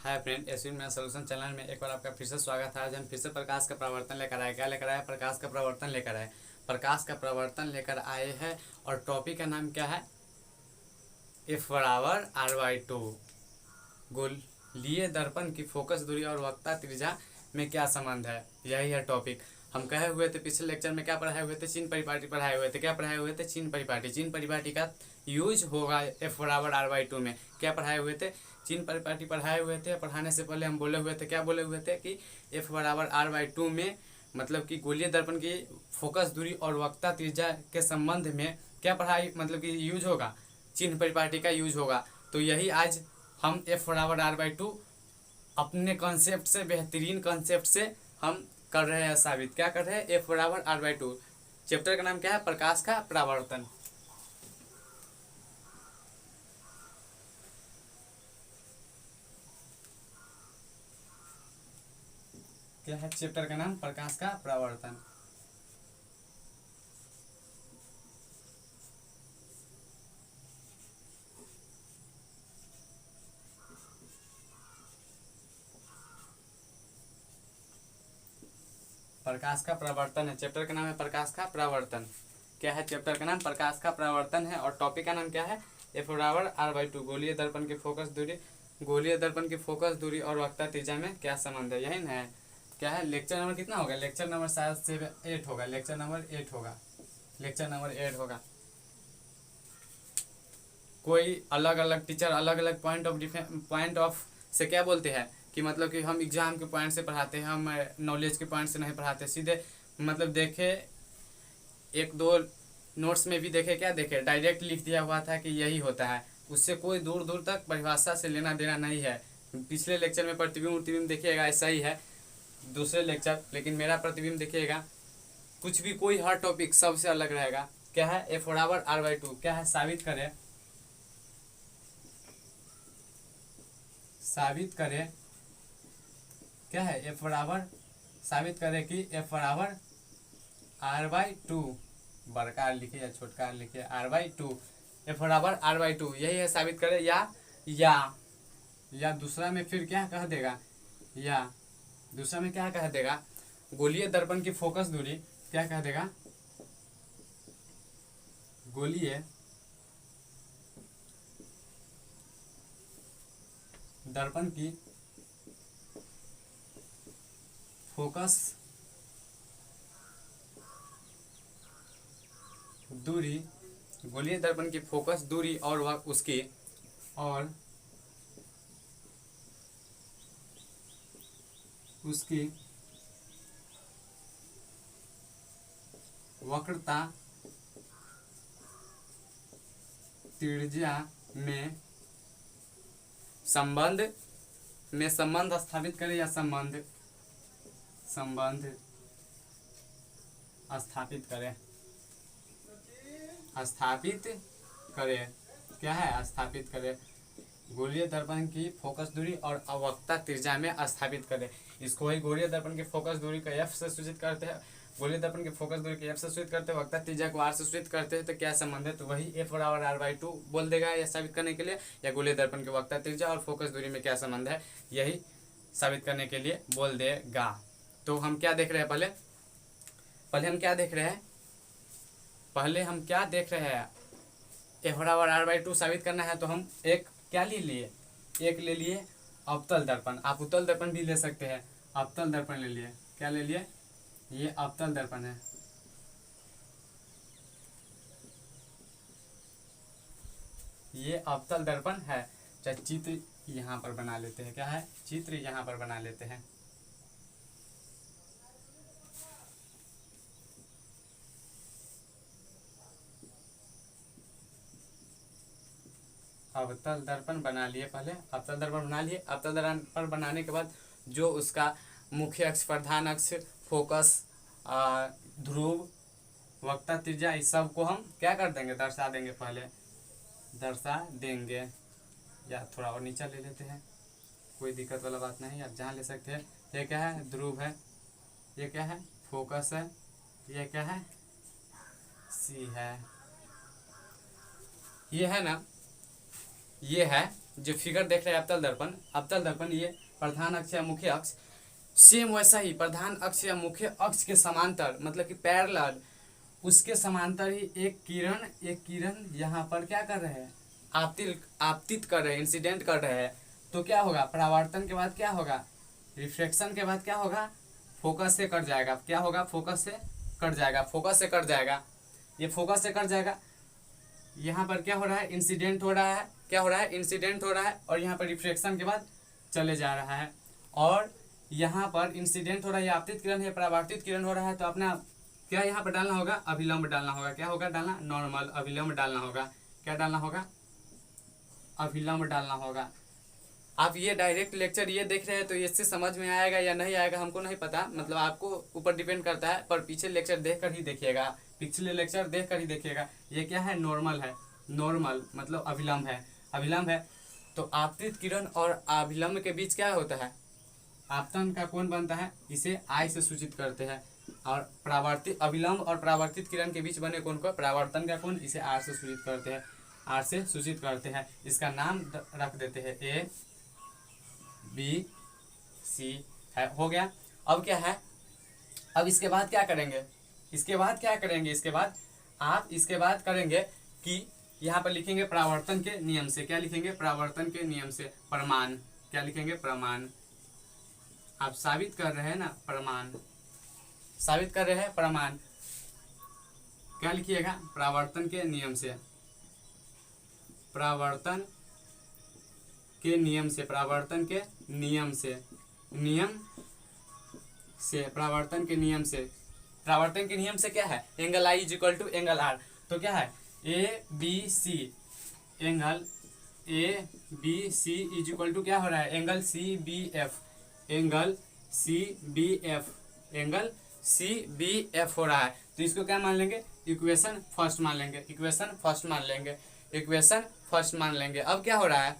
Hi friend, SV में solution channel में एक बार आपका फिर से स्वागत है। आज हम फिर से प्रकाश का प्रवर्तन लेकर आए। क्या लेकर आए? प्रकाश का प्रवर्तन लेकर आए। प्रकाश का प्रवर्तन लेकर आए हैं और टॉपिक का नाम क्या है? एफ बराबर आर बाई टू। गोलीय दर्पण की फोकस दूरी और वक्ता त्रिज्या में क्या संबंध है, यही है टॉपिक। हम कहे हुए थे पिछले लेक्चर में, क्या पढ़ाए हुए थे? चिन्ह परिपाटी पढ़ाए हुए थे। क्या पढ़ाए हुए थे? चिन्ह परिपाटी। चिन्ह परिपाटी का यूज होगा एफ बराबर आर बाई टू में। क्या पढ़ाए हुए थे? चिन्ह परिपाटी पढ़ाए हुए थे। पढ़ाने से पहले हम बोले हुए थे, क्या बोले हुए थे कि एफ बराबर आर बाई टू में मतलब कि गोलीय दर्पण की फोकस दूरी और वक्ता त्रिज्या के संबंध में क्या पढ़ाई मतलब कि यूज होगा? चिन्ह परिपाटी का यूज होगा। तो यही आज हम एफ बराबर आर बाई टू अपने कॉन्सेप्ट से, बेहतरीन कॉन्सेप्ट से हम कर रहे हैं साबित। क्या कर रहे हैं? एफ बराबर आर बाई टू। चैप्टर का नाम क्या है? प्रकाश का परावर्तन। क्या है चैप्टर का नाम? प्रकाश का परावर्तन। प्रकाश का परावर्तन है। चैप्टर का नाम है प्रकाश का परावर्तन। क्या है चैप्टर का नाम? प्रकाश का परावर्तन है। और टॉपिक का नाम क्या है? एफ बराबर आर बाई टू। गोलीय दर्पण की फोकस दूरी, गोलीय दर्पण की फोकस दूरी और वक्ता त्रिज्या में क्या संबंध है, यही ना है। क्या है? लेक्चर नंबर कितना होगा? लेक्चर नंबर शायद से 8 होगा। लेक्चर नंबर 8 होगा। लेक्चर नंबर 8 होगा। कोई अलग अलग टीचर अलग अलग पॉइंट ऑफ से क्या बोलते हैं कि मतलब कि हम एग्जाम के पॉइंट से पढ़ाते हैं, हम नॉलेज के पॉइंट से नहीं पढ़ाते। सीधे मतलब देखे एक दो नोट्स में भी देखे, क्या देखे, डायरेक्ट लिख दिया हुआ था कि यही होता है। उससे कोई दूर दूर तक परिभाषा से लेना देना नहीं है। पिछले लेक्चर में प्रतिबिंब प्रतिबिंब देखिएगा, ऐसा ही है दूसरे लेक्चर, लेकिन मेरा प्रतिबिंब देखिएगा कुछ भी, कोई हर टॉपिक सबसे अलग रहेगा। क्या है? एफ बराबर आर बाई टू। क्या है? साबित करें, साबित करें। क्या है? एफ बराबर, साबित करें कि एफ बराबर आर बाई टू। बड़का लिखे या छोटका लिखे, आर बाई टू। एफ बराबर आर बाई टू, यही है साबित करें। या दूसरा में फिर क्या कह देगा? या दूसरा में क्या कह देगा? गोलीय दर्पण की फोकस दूरी क्या कह देगा? गोलीय दर्पण की फोकस दूरी, गोलीय दर्पण की फोकस दूरी और वह उसकी और उसकी वक्रता त्रिज्या में संबंध स्थापित करें, या संबंध स्थापित करें, स्थापित करें। क्या है? स्थापित करें। गोलीय दर्पण की फोकस दूरी और वक्ता त्रिज्या में स्थापित करें। इसको ही गोलीय दर्पण की फोकस दूरी को एफ से सूचित करते हैं। गोलीय दर्पण की फोकस दूरी को एफ से सूचित करते हैं, वक्ता त्रिज्या को आर से सूचित करते हैं। तो क्या संबंध है? तो वही एफ बराबर आर बाई टू बोल देगा यह साबित करने के लिए, या गोलीय दर्पण की वक्ता त्रिज्या और फोकस दूरी में क्या संबंध है, यही साबित करने के लिए बोल देगा। तो हम क्या देख रहे हैं? पहले हम क्या देख रहे हैं? पहले हम क्या देख रहे हैं? एफ बराबर आर बाई टू साबित करना है। तो हम एक क्या ले लिए? एक ले लिए अवतल दर्पण। आप उत्तल दर्पण भी ले सकते हैं। अवतल दर्पण ले लिए। क्या ले लिए? ये अवतल दर्पण है। ये अवतल दर्पण है। चाहे चित्र यहाँ पर बना लेते हैं। क्या है? चित्र यहाँ पर बना लेते हैं। अवतल दर्पण बना लिए। पहले अवतल दर्पण बना लिए। अवतल दर्पण बनाने के बाद जो उसका मुख्य अक्ष, प्रधान अक्ष, फोकस, ध्रुव, वक्ता त्रिज्या, इस सब को हम क्या कर देंगे? दर्शा देंगे। पहले दर्शा देंगे। या थोड़ा और नीचा ले लेते हैं, कोई दिक्कत वाला बात नहीं, आप जहाँ ले सकते हैं। ये क्या है? ध्रुव है। ये क्या है? फोकस है। ये क्या है? सी है। ये है ना, ये है जो फिगर देख रहे हैं अवतल दर्पण ये प्रधान अक्ष या मुख्य अक्ष, सेम वैसा ही प्रधान अक्ष या मुख्य अक्ष के समांतर मतलब कि पैरेलल उसके समांतर ही एक किरण यहाँ पर क्या कर रहे हैं, आपतित कर रहे हैं, इंसिडेंट कर रहे हैं। तो क्या होगा, परावर्तन के बाद क्या होगा, रिफ्लेक्शन के बाद क्या होगा, फोकस से कट जाएगा। क्या होगा, फोकस से कट जाएगा। ये फोकस से कट जाएगा। यहाँ पर क्या हो रहा है, इंसिडेंट हो रहा है। क्या हो रहा है, इंसिडेंट हो रहा है। और यहाँ पर रिफ्लेक्शन के बाद चले जा रहा है। और यहाँ पर इंसिडेंट हो रहा है, आपतित किरण है, परावर्तित किरण हो रहा है। तो अपना क्या यहाँ पर डालना होगा, अभिलंब डालना होगा। क्या होगा डालना, नॉर्मल अभिलंब डालना होगा। क्या डालना होगा, अभिलंब डालना होगा। आप ये डायरेक्ट लेक्चर ये देख रहे हैं तो इससे समझ में आएगा या नहीं आएगा हमको नहीं पता, मतलब आपको ऊपर डिपेंड करता है। पर पीछे लेक्चर देख कर ही देखिएगा, पिछले लेक्चर देख कर ही देखिएगा। ये क्या है, नॉर्मल है। नॉर्मल मतलब अभिलंब है। तो आपतित किरण और अभिलंब के बीच क्या होता है, आपतन का कोण बनता है, इसे आई से सूचित करते हैं। और परावर्तित अभिलंब और परावर्तित किरण के बीच बने कोण को परावर्तन का कोण, इसे आर से सूचित करते हैं। इसका नाम रख देते हैं ए बी सी है। हो गया। अब क्या है, अब इसके बाद क्या करेंगे, इसके बाद करेंगे कि यहाँ पर लिखेंगे परावर्तन के नियम से। क्या लिखेंगे, परावर्तन के नियम से प्रमाण। क्या लिखेंगे, प्रमाण। आप साबित कर रहे हैं ना, प्रमाण साबित कर रहे हैं, प्रमाण। क्या लिखिएगा, परावर्तन के नियम से, परावर्तन के नियम से, परावर्तन के नियम से, परावर्तन के नियम से। परावर्तन के नियम से क्या है, angle I is equal to angle R. तो क्या है, A B C, angle A B C is equal to क्या हो रहा है, angle C B F, angle C B F, angle C B F हो रहा है। तो इसको क्या मान लेंगे, इक्वेशन फर्स्ट मान लेंगे, इक्वेशन फर्स्ट मान लेंगे। अब क्या हो रहा है,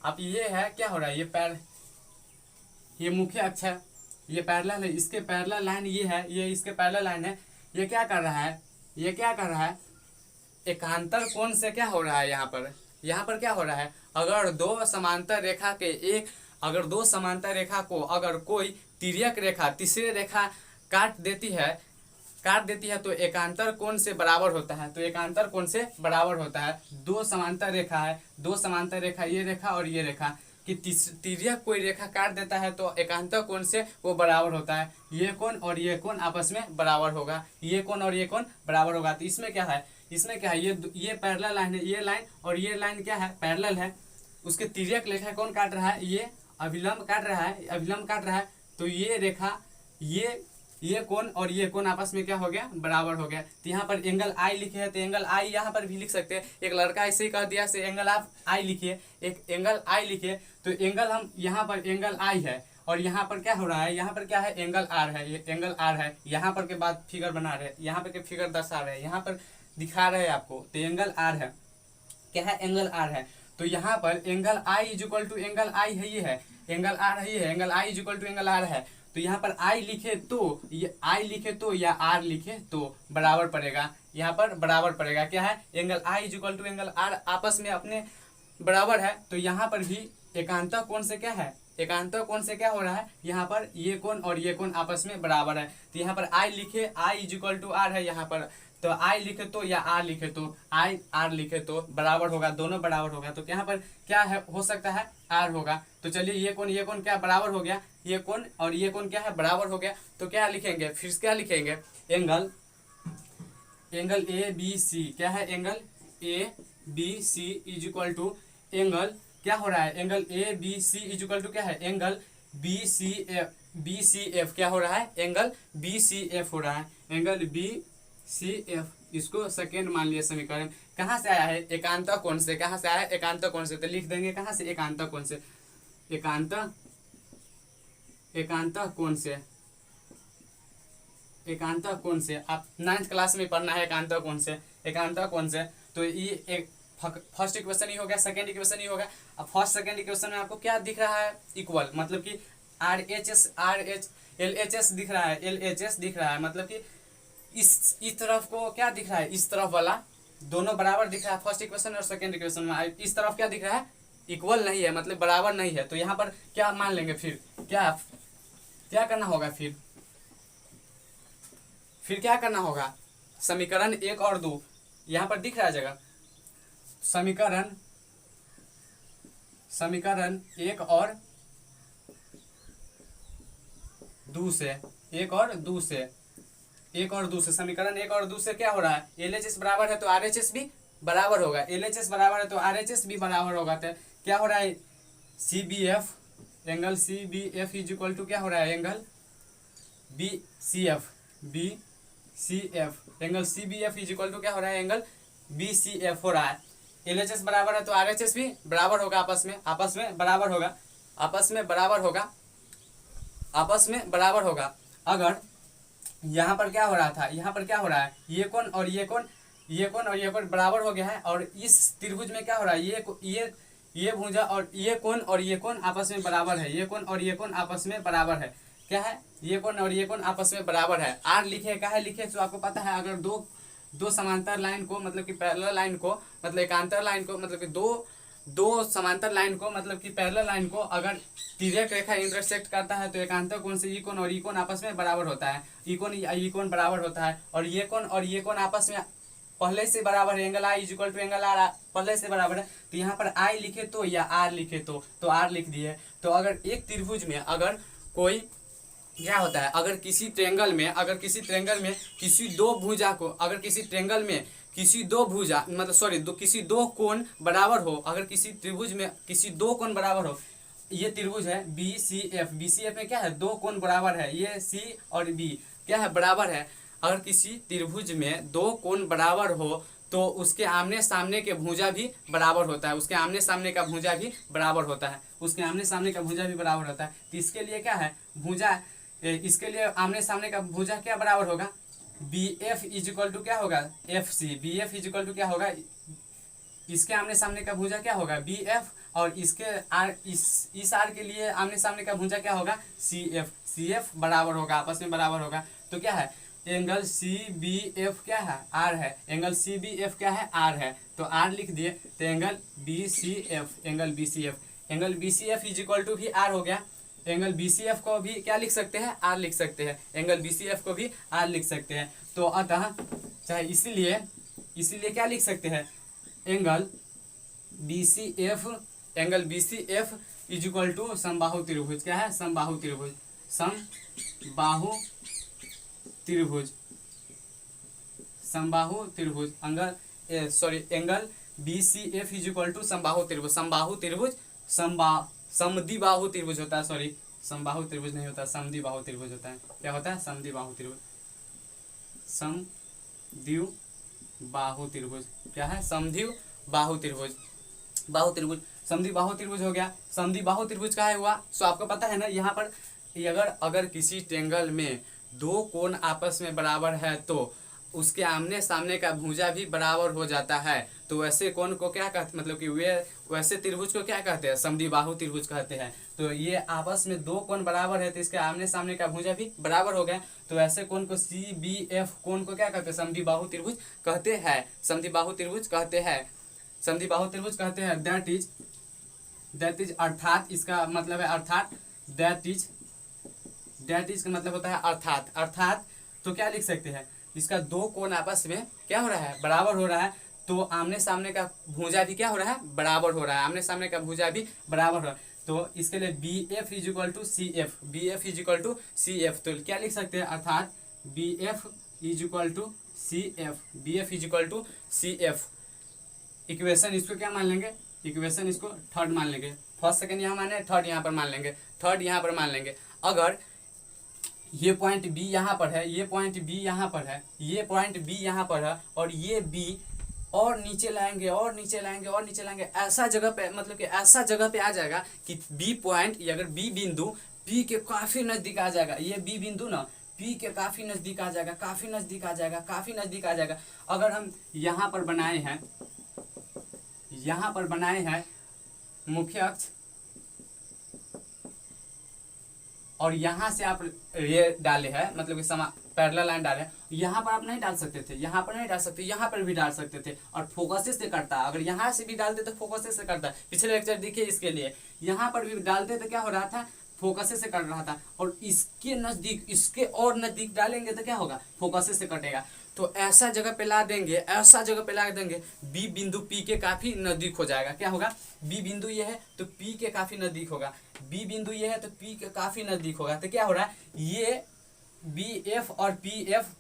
अब ये है, क्या हो रहा है, ये मुख्य अक्ष है, ये पैरेलल है, इसके पैरेलल लाइन ये है, ये इसके पैरेलल लाइन है। ये क्या कर रहा है, एकांतर कोण से क्या हो रहा है, यहाँ पर क्या हो रहा है, अगर दो समांतर रेखा को अगर कोई तिर्यक रेखा तीसरी रेखा काट देती है तो एकांतर कोण से बराबर होता है। दो समांतर रेखा ये रेखा और ये रेखा कि तिर्यक कोई रेखा काट देता है तो एकांतर कोण से वो बराबर होता है। ये कोण और ये कोण आपस में बराबर होगा, तो इसमें क्या है, ये पैरेलल लाइन है, ये लाइन और ये लाइन क्या है, पैरेलल है। उसके तिर्यक रेखा कौन काट रहा है, ये अभिलंब काट रहा है। तो ये रेखा ये कोण और ये कोण आपस में क्या हो गया, बराबर हो गया। तो यहाँ पर एंगल आई लिखे हैं, तो एंगल आई यहाँ पर भी लिख सकते हैं। एक लड़का ऐसे ही कह दिया से एंगल आप आई लिखिए, एक एंगल आई लिखिए। तो एंगल हम यहाँ पर एंगल आई है और यहाँ पर क्या हो रहा है, यहाँ पर क्या है, एंगल आर है, ये एंगल आर है। यहाँ पर के बाद फिगर बना रहे हैं, यहाँ पर के फिगर दर्शा रहे हैं, यहाँ पर दिखा रहे हैं आपको। तो एंगल आर है, क्या है, एंगल आर है। तो यहाँ पर angle I is equal to angle I है, ये है एंगल आर है, ये है angle I is equal to angle R है। तो यहाँ पर आई लिखे तो या आर लिखे तो बराबर पड़ेगा, यहाँ पर बराबर पड़ेगा। क्या है, angle I is equal to angle R आपस में अपने बराबर है। तो यहाँ पर भी एकांतर कोण से क्या है, एकांतर कोण से क्या हो रहा है, यहाँ पर ये कोण और ये कोण आपस में बराबर है। तो यहाँ पर आई लिखे, आई इज इक्वल टू आर है यहाँ पर। तो आई लिखे तो या आर लिखे तो, आई आर लिखे तो बराबर होगा, दोनों बराबर होगा। तो यहाँ पर क्या है, हो सकता है आर होगा। तो चलिए ये कोण क्या बराबर हो गया, ये कोण और ये कोण क्या है, बराबर हो गया। तो क्या लिखेंगे, फिर क्या लिखेंगे, एंगल ए बी सी, क्या है, angle A B C is equal to angle क्या हो रहा है, angle A B C is equal to क्या है, एंगल बी सी एफ क्या हो रहा है, एंगल बी सी एफ हो रहा है, एंगल बी सी एफ। इसको सेकेंड मान लिया समीकरण। कहाँ से आया है, एकांतर कोण से। कहाँ से आया है, एकांतर कोण से। तो लिख देंगे कहाँ से, एकांतर कोण से, एकांतर कोण से। आप 9th क्लास में पढ़ना है एकांतर कोण से। तो ये एक फर्स्ट इक्वेशन ही हो गया, सेकेंड इक्वेशन ही होगा। अब फर्स्ट सेकेंड इक्वेशन में आपको क्या दिख रहा है, इक्वल, मतलब कि LHS दिख रहा है, मतलब कि इस तरफ को क्या दिख रहा है, इस तरफ वाला दोनों बराबर दिख रहा है फर्स्ट इक्वेशन और सेकेंड इक्वेशन में। इस तरफ क्या दिख रहा है, इक्वल नहीं है, मतलब बराबर नहीं है। तो यहाँ पर क्या मान लेंगे, फिर क्या करना होगा, फिर क्या करना होगा, समीकरण 1 और 2 यहाँ पर दिख रहा है जगह, समीकरण 1 और 2 से, समीकरण 1 और 2 से क्या हो रहा है, LHS बराबर है तो RHS भी बराबर होगा, LHS बराबर है तो RHS भी बराबर होगा। तो क्या हो रहा है, CBF angle CBF is equal to क्या हो रहा है, angle BCF angle CBF is equal to क्या हो रहा है, एंगल BCF हो रहा है। LHS बराबर है तो RHS भी बराबर होगा, आपस में बराबर होगा। अगर यहाँ पर क्या हो रहा था, यहाँ पर क्या हो रहा है, ये कोण और ये कोण बराबर हो गया है, और इस त्रिभुज में क्या हो रहा है, ये भुजा और ये कोण आपस में बराबर है, ये कोण और ये कोण आपस में बराबर है। क्या है, ये कोण और ये कोण आपस में बराबर है। आर लिखे, क्या है लिखे, तो आपको पता है, अगर दो समांतर लाइन को, मतलब कि पैरेलल लाइन को, मतलब एकांतर लाइन को, मतलब कि दो समांतर लाइन को, मतलब कि पैरेलल लाइन को अगर तिर्यक रेखा इंटरसेक्ट करता है तो एकांतर कोण से ई कोण और ई कोण आपस में बराबर होता है, ई कोण बराबर होता है, और ये कोण आपस में पहले से बराबर है, angle I is equal to angle R पहले से बराबर है। तो यहाँ पर आई लिखे तो या आर लिखे तो आर लिख दिए। तो अगर एक त्रिभुज में अगर कोई क्या होता है, अगर किसी ट्रेंगल में किसी दो भुजा को, अगर किसी ट्रेंगल में किसी दो भुजा, मतलब सॉरी किसी दो कोण बराबर हो, अगर किसी त्रिभुज में किसी दो कोण बराबर हो, ये त्रिभुज है BCF में क्या है, दो कोण बराबर है, ये C और B क्या है, बराबर है। अगर किसी त्रिभुज में दो कोण बराबर हो तो उसके आमने सामने के भुजा भी बराबर होता है, उसके आमने सामने का भुजा भी बराबर होता है। तो इसके लिए क्या है, भुजा, इसके लिए आमने सामने का भुजा क्या बराबर होगा, BF इज इक्वल टू क्या होगा, FC। BF is equal to क्या होगा, इसके आमने सामने का भुजा क्या होगा, BF, और इसके इस आर के लिए आमने सामने का भुजा क्या होगा, CF बराबर होगा, आपस में बराबर होगा। तो क्या है, एंगल CBF क्या है, आर है, एंगल CBF क्या है, आर है, तो आर लिख दिए। तो angle BCF is equal to भी आर हो गया। एंगल BCF को भी क्या लिख सकते हैं, आर लिख सकते हैं, एंगल BCF को भी आर लिख सकते हैं। तो अतः चाहे इसीलिए क्या लिख सकते हैं, angle BCF is equal to समबाहु त्रिभुज। क्या है, समबाहु त्रिभुज angle BCF is equal to समबाहु त्रिभुज, समद्विबाहु त्रिभुज होता है, सॉरी समबाहु त्रिभुज नहीं होता, समद्विबाहु त्रिभुज होता है। क्या होता है, समद्विबाहु त्रिभुज क्या है, समद्विबाहु त्रिभुज हो गया। समद्विबाहु त्रिभुज का है हुआ, सो आपको पता है ना, यहाँ पर अगर किसी ट्रेंगल में दो कोण आपस में बराबर है तो उसके आमने सामने का भुजा भी बराबर हो जाता है। तो वैसे कोण को क्या कहते, मतलब कि वैसे त्रिभुज को क्या कहते हैं, समद्विबाहु त्रिभुज कहते हैं। तो ये आपस में दो कोण बराबर है तो इसके आमने सामने का भुजा भी बराबर हो गया। तो ऐसे कोण को CBF कोण को क्या कहते हैं, समद्विबाहु त्रिभुज कहते हैं। दैट इज अर्थात, इसका मतलब है अर्थात, दैट इज का मतलब होता है अर्थात। तो क्या लिख सकते हैं, इसका दो कोण आपस में क्या हो रहा है, बराबर हो रहा है, तो आमने सामने का भुजा भी क्या हो रहा है, बराबर हो रहा है, आमने सामने का भुजा भी बराबर हो रहा है। तो इसके लिए BF is equal to CF, तो क्या लिख सकते हैं, अर्थात BF is equal to CF। Equation इसको क्या मान लेंगे, इक्वेशन इसको थर्ड मान लेंगे, फर्स्ट सेकंड यहाँ माने, थर्ड यहाँ पर मान लेंगे। अगर ये पॉइंट B यहाँ पर है, ये पॉइंट B यहाँ पर है, और ये B और नीचे लाएंगे, ऐसा जगह पे, मतलब कि ऐसा जगह पे आ जाएगा कि B पॉइंट, अगर B बिंदु P के काफी नजदीक आ जाएगा, ये B बिंदु ना P के काफी नजदीक आ जाएगा। अगर हम यहाँ पर बनाए हैं मुख्य अक्ष, और यहाँ से आप ये डाले हैं, मतलब कि पैरेलल लाइन डाले, यहाँ पर आप नहीं डाल सकते थे, यहाँ पर नहीं डाल सकते, यहाँ पर भी डाल सकते थे और फोकस से कटता। अगर यहाँ से भी डालते तो फोकस से कटता। पिछले लेक्चर देखिए इसके लिए, यहाँ पर भी डालते तो क्या हो रहा था, फोकस से कट रहा था। और इसके नजदीक, इसके और नजदीक डालेंगे तो क्या होगा, फोकस से कटेगा। तो ऐसा जगह पे ला देंगे, ऐसा जगह पे ला देंगे, बी बिंदु पी के काफी नजदीक हो जाएगा। क्या होगा, बी बिंदु ये है तो पी के काफी नजदीक होगा, बी बिंदु ये है तो पी के काफी नजदीक होगा। तो क्या हो रहा है, ये बी एफ और पी एफ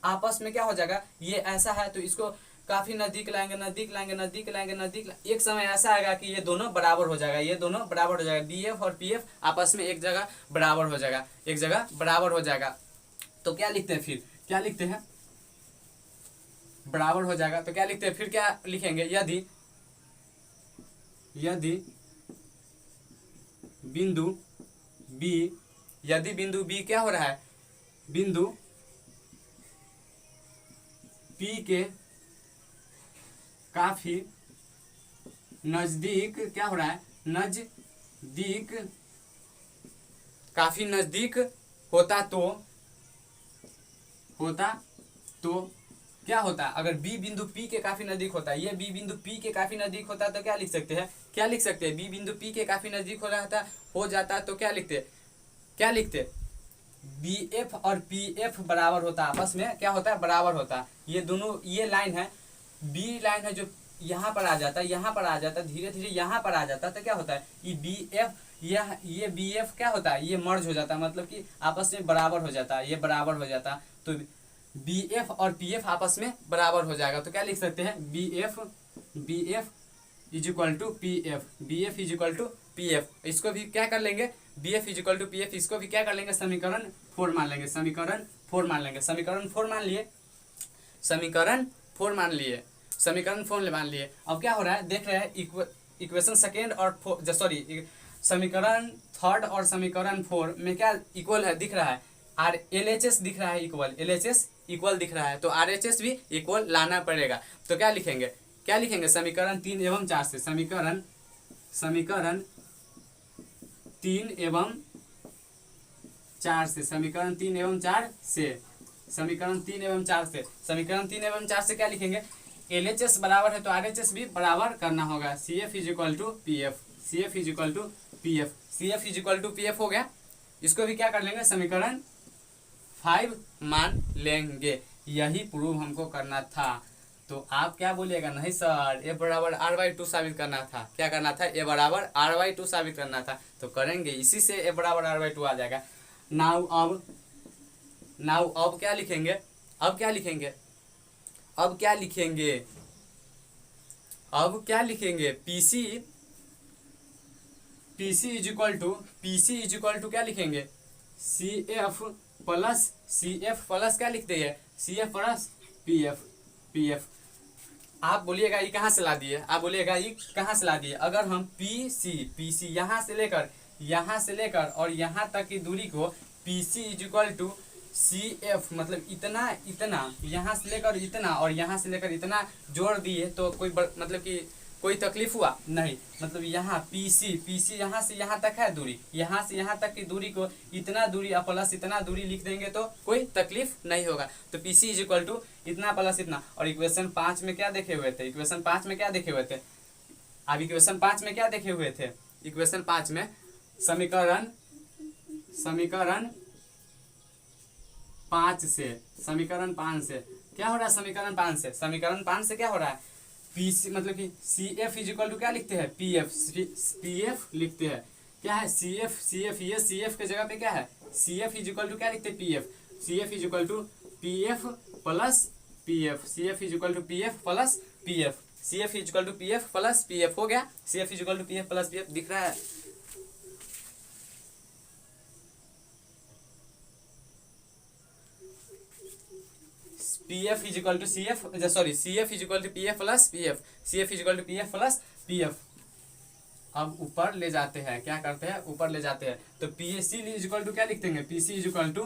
आपस में क्या हो जाएगा, ये ऐसा है तो इसको काफी नजदीक लाएंगे, नजदीक लाएंगे, नजदीक लाएंगे, नजदीक एक समय ऐसा आएगा कि ये दोनों बराबर हो जाएगा, ये दोनों बराबर हो जाएगा, बी एफ और पी एफ आपस में एक जगह बराबर हो जाएगा, एक जगह बराबर हो जाएगा। तो क्या लिखते हैं फिर, क्या लिखते हैं, बराबर हो जाएगा तो क्या लिखते हैं फिर, क्या लिखेंगे, यदि बिंदु बी, यदि बिंदु बी क्या हो रहा है, बिंदु पी के काफी नजदीक, क्या हो रहा है, नजदीक, काफी नजदीक होता तो क्या होता है, अगर बी बिंदु पी के काफी नजदीक होता है, ये बी बिंदु पी के काफी नजदीक होता है तो क्या लिख सकते हैं, क्या लिख सकते हैं, बी बिंदु पी के काफी नजदीक हो रहा था, हो जाता तो क्या लिखते, क्या लिखते, बी एफ और पी एफ बराबर होता, आपस में क्या होता है, बराबर होता। ये दोनों, ये लाइन है, बी लाइन है जो यहाँ पर आ जाता है, यहाँ पर आ जाता है, धीरे धीरे यहाँ पर आ जाता है तो क्या होता है, ये बी एफ, ये बी एफ क्या होता है, ये मर्ज हो जाता है, मतलब कि आपस में बराबर हो जाता है, ये बराबर हो जाता है। तो बी एफ और पी एफ आपस में बराबर हो जाएगा तो क्या लिख सकते हैं, B F is equal to P F, B F is equal to P F. इसको भी क्या कर लेंगे, B F is equal to P F, इसको भी क्या कर लेंगे, समीकरण 4 मान लेंगे, समीकरण 4 मान लेंगे, समीकरण 4 मान लिए, समीकरण 4 मान लिए, समीकरण 4 मान लिए। अब क्या हो रहा है, देख रहे हैं इक्वेशन सेकेंड और सॉरी समीकरण 3 और समीकरण 4 में क्या इक्वल है, दिख रहा है, आर एल एच एस दिख रहा है equal, L H S equal दिख रहा है, तो आर एच एस भी इक्वल लाना पड़ेगा। तो क्या लिखेंगे, क्या लिखेंगे, समीकरण 3 एवं 4 से, समीकरण 3 एवं 4 से, समीकरण 3 एवं 4 से, समीकरण 3 एवं 4 से, समीकरण 3 एवं 4 से क्या लिखेंगे, एल एच एस बराबर है तो आर एच एस भी बराबर करना होगा, C F is equal to P F, C F is equal to P F, C F is equal to P F हो गया। इसको भी क्या कर लेंगे, समीकरण 5 मान लेंगे। यही प्रूव हमको करना था। तो आप क्या बोलिएगा, नहीं सर ए बराबर r/2 साबित करना था, क्या करना था, ए बराबर r/2 साबित करना था, तो करेंगे, इसी से ए बराबर r/2 आ जाएगा। नाउ अब क्या लिखेंगे, अब क्या लिखेंगे, अब क्या लिखेंगे, अब क्या लिखेंगे, पीसी इज इक्वल टू क्या लिखेंगे, सी एफ प्लस क्या लिखते हैं, C F plus P F. आप बोलिएगा ये कहाँ से ला दिए, आप बोलिएगा ये कहाँ से ला दिए, अगर हम पीसी यहाँ से लेकर और यहाँ तक की दूरी को PC is equal to C F, मतलब इतना यहाँ से लेकर इतना और यहाँ से लेकर इतना जोड़ दिए तो कोई मतलब कि कोई तकलीफ हुआ नहीं, मतलब यहाँ पीसी यहाँ से यहाँ तक है दूरी, यहाँ से यहाँ तक की दूरी को इतना दूरी प्लस इतना दूरी लिख देंगे तो कोई तकलीफ नहीं होगा। तो पीसी इज इक्वल टू इतना प्लस इतना। और इक्वेशन 5 में क्या देखे हुए थे, इक्वेशन 5 में क्या देखे हुए थे, अब इक्वेशन 5 में क्या देखे हुए थे, इक्वेशन 5 में समीकरण 5 से, समीकरण 5 से क्या हो रहा है, समीकरण 5 से, समीकरण 5 से क्या हो रहा है, पीसी मतलब कि C F is equal to क्या लिखते हैं, पी एफ लिखते हैं, क्या है सी एफ, ये सी एफ के जगह पे क्या है, C F is equal to क्या लिखते हैं, P F is equal to P F plus P F, C F is equal to P F plus P F, C F is equal to P F plus P F हो गया, C F is equal to P F plus P F दिख रहा है। P F is equal to C F, sorry C F is equal to P F plus P F, C F is equal to P F plus P F. अब ऊपर ले जाते हैं, क्या करते हैं, ऊपर ले जाते हैं, तो P S C is equal to क्या लिख देंगे, P C is equal to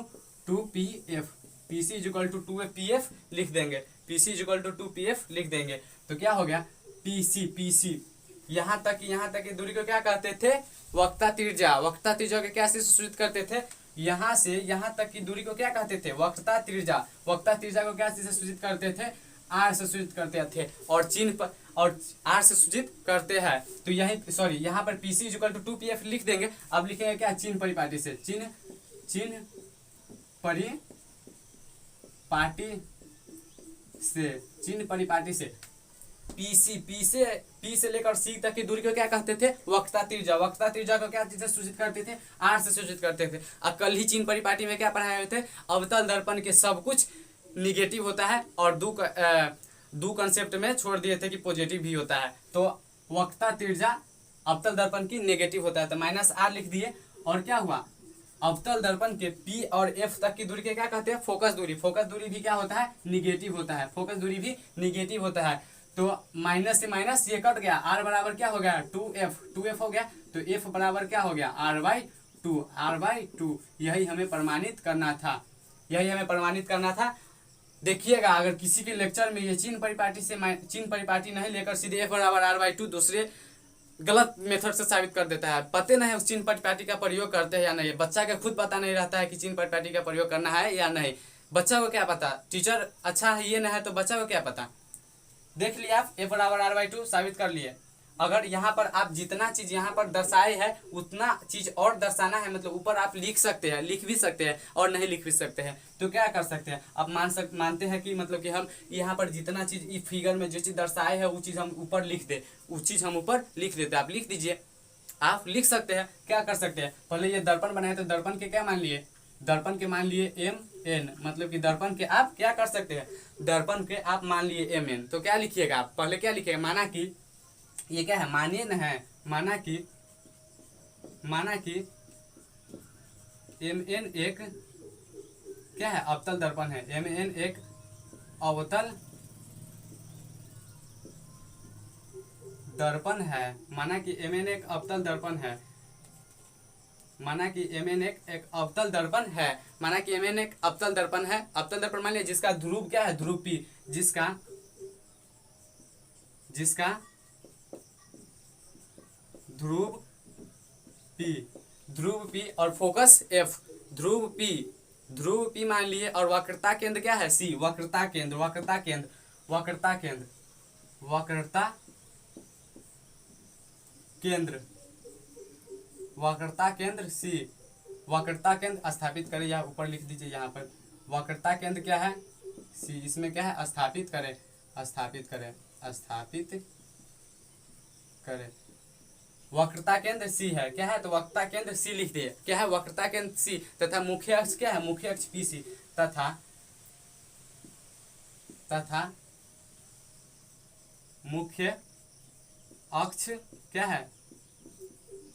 2pf, P C is equal to 2pf लिख देंगे, P C is equal to 2pf लिख देंगे। तो क्या हो गया, पी सी यहाँ तक की दूरी को क्या कहते थे, वक्रता त्रिज्या, वक्रता त्रिज्या को क्या से सूचित करते थे, यहाँ से यहाँ तक की दूरी को क्या कहते थे, वक्रता त्रिज्या। वक्रता त्रिज्या को क्या से सूचित करते थे, आर से सूचित करते थे, और चिन्ह पर और आर से सूचित करते हैं। तो यही सॉरी यहाँ पर पीसी इक्वल टू 2pf लिख देंगे। अब लिखेंगे क्या, चिन्ह परिपाटी से, चिन्ह परिपाटी से, चिन्ह परिपाटी से पीसी, पी से लेकर सी तक की दूरी को क्या कहते थे, वक्रता त्रिज्या। वक्रता त्रिज्या को क्या चीज से सूचित करते थे, आर से सूचित करते थे। अब कल ही चिन्ह परिपाटी में क्या पढ़ाए हुए थे, अवतल दर्पण के सब कुछ निगेटिव होता है, और दो कंसेप्ट में छोड़ दिए थे कि पॉजिटिव भी होता है। तो वक्रता त्रिज्या अवतल दर्पण की नेगेटिव होता है, तो -r लिख दिए। और क्या हुआ, अवतल दर्पण के P और F तक की दूरी के क्या कहते हैं, फोकस दूरी। फोकस दूरी भी क्या होता है, निगेटिव होता है। फोकस दूरी भी निगेटिव होता है। तो माइनस से माइनस ये कट गया, r बराबर क्या हो गया, 2f हो गया। तो f बराबर क्या हो गया, r/2। यही हमें प्रमाणित करना था। देखिएगा, अगर किसी के लेक्चर में ये चिन्ह परिपाटी नहीं लेकर सीधे f बराबर r/2 दूसरे गलत मेथड से साबित कर देता है, पते नहीं उस चिन्ह परिपाटी का प्रयोग करते हैं या नहीं, बच्चा के खुद पता नहीं रहता है कि चिन्ह परिपाटी का प्रयोग करना है या नहीं। बच्चा को क्या पता, टीचर अच्छा है ये नहीं है तो बच्चा को क्या पता। देख लिया आप, f बराबर r/2 साबित कर लिए। अगर यहाँ पर आप जितना चीज यहाँ पर दर्शाए है उतना चीज और दर्शाना है, मतलब ऊपर आप लिख भी सकते हैं और नहीं लिख भी सकते हैं। तो क्या कर सकते हैं, आप मानते हैं कि मतलब कि हम यहाँ पर जितना चीज इस फिगर में जो चीज दर्शाए है वो चीज हम ऊपर लिख दे, उस चीज हम ऊपर लिख देते। आप लिख दीजिए, आप लिख सकते हैं। क्या कर सकते हैं, पहले ये दर्पण बनाए तो दर्पण के क्या मान लिए, दर्पण के मान लिए mn, मतलब कि दर्पण के आप क्या कर सकते हैं, दर्पण के आप मान लिए mn। तो क्या लिखिएगा आप, पहले क्या लिखिएगा, माना कि ये क्या है, मानिए न है, माना कि mn एक क्या है, अवतल दर्पण है। mn एक अवतल दर्पण है। माना कि mn एक अवतल दर्पण है। माना कि mn एक अवतल दर्पण है। माना कि mn एक अवतल दर्पण है। अवतल दर्पण मान लिया जिसका ध्रुव क्या है, ध्रुव P, जिसका ध्रुव P और फोकस F। ध्रुव P मान लिए, और वक्रता केंद्र क्या है, C। वक्रता केंद्र C। वक्रता केंद्र स्थापित करें, या ऊपर लिख दीजिए यहाँ पर, वक्रता केंद्र क्या है, C। इसमें क्या है, स्थापित करें। वक्रता केंद्र C है, क्या है, तो वक्रता केंद्र C लिख दिए। क्या है, वक्रता केंद्र C तथा मुख्य अक्ष क्या है, मुख्य अक्ष PC तथा मुख्य अक्ष क्या है,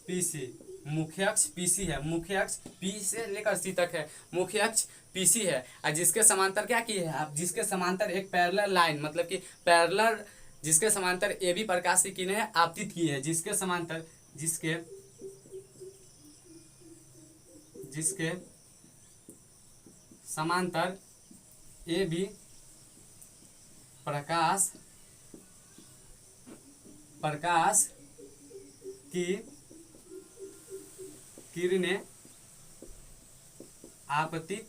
PC। मुख्य अक्ष PC है। मुख्य अक्ष P से लेकर C तक है, मुख्य अक्ष PC है। और जिसके समांतर क्या की है आप, जिसके समांतर एक पैरेलल लाइन, मतलब कि पैरेलल, जिसके समांतर AB प्रकाश की किरणें आपतित की है, जिसके समांतर AB प्रकाश की किरणें आपतित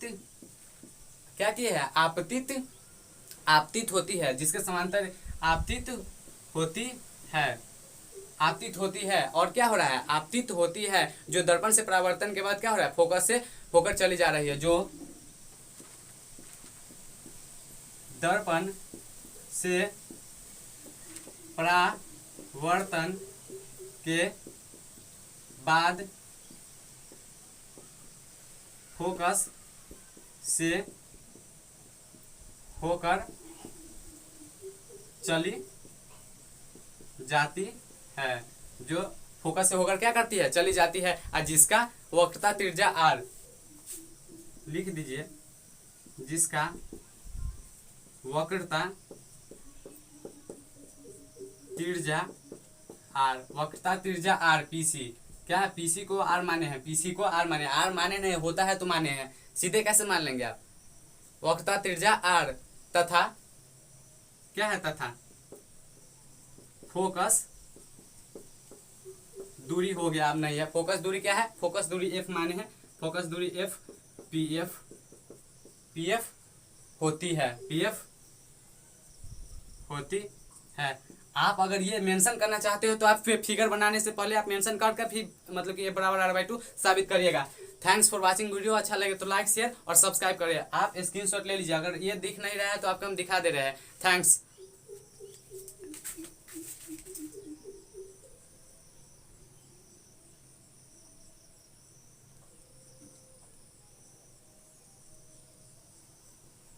क्या की है, आपतित होती है, जिसके समांतर आपतित होती है। और क्या हो रहा है, आपतित होती है, जो दर्पण से परावर्तन के बाद क्या हो रहा है, फोकस से होकर चली जा रही है। जो दर्पण से परावर्तन के बाद फोकस से होकर चली जाती है, जो फोकस से होकर क्या करती है, चली जाती है, और जिसका वक्रता त्रिज्या r लिख दीजिए, जिसका वक्रता त्रिज्या r PC। क्या है, PC को r माने हैं, PC को r माने नहीं होता है तो माने हैं, सीधे कैसे मान लेंगे आप, वक्रता त्रिज्या r तथा क्या है, तथा फोकस दूरी हो गया, अब नहीं है, फोकस दूरी क्या है, फोकस दूरी F माने हैं, फोकस दूरी एफ पी एफ होती है, पी एफ होती है। आप अगर ये मेंशन करना चाहते हो तो आप फिगर बनाने से पहले आप मेंशन करके फिर मतलब कि ए बराबर r/2 साबित करिएगा। Thanks for watching video. अच्छा लगे तो लाइक शेयर और सब्सक्राइब करिए। आप स्क्रीनशॉट ले लीजिए, अगर ये दिख नहीं रहा है तो आपको हम दिखा दे रहे हैं। थैंक्स।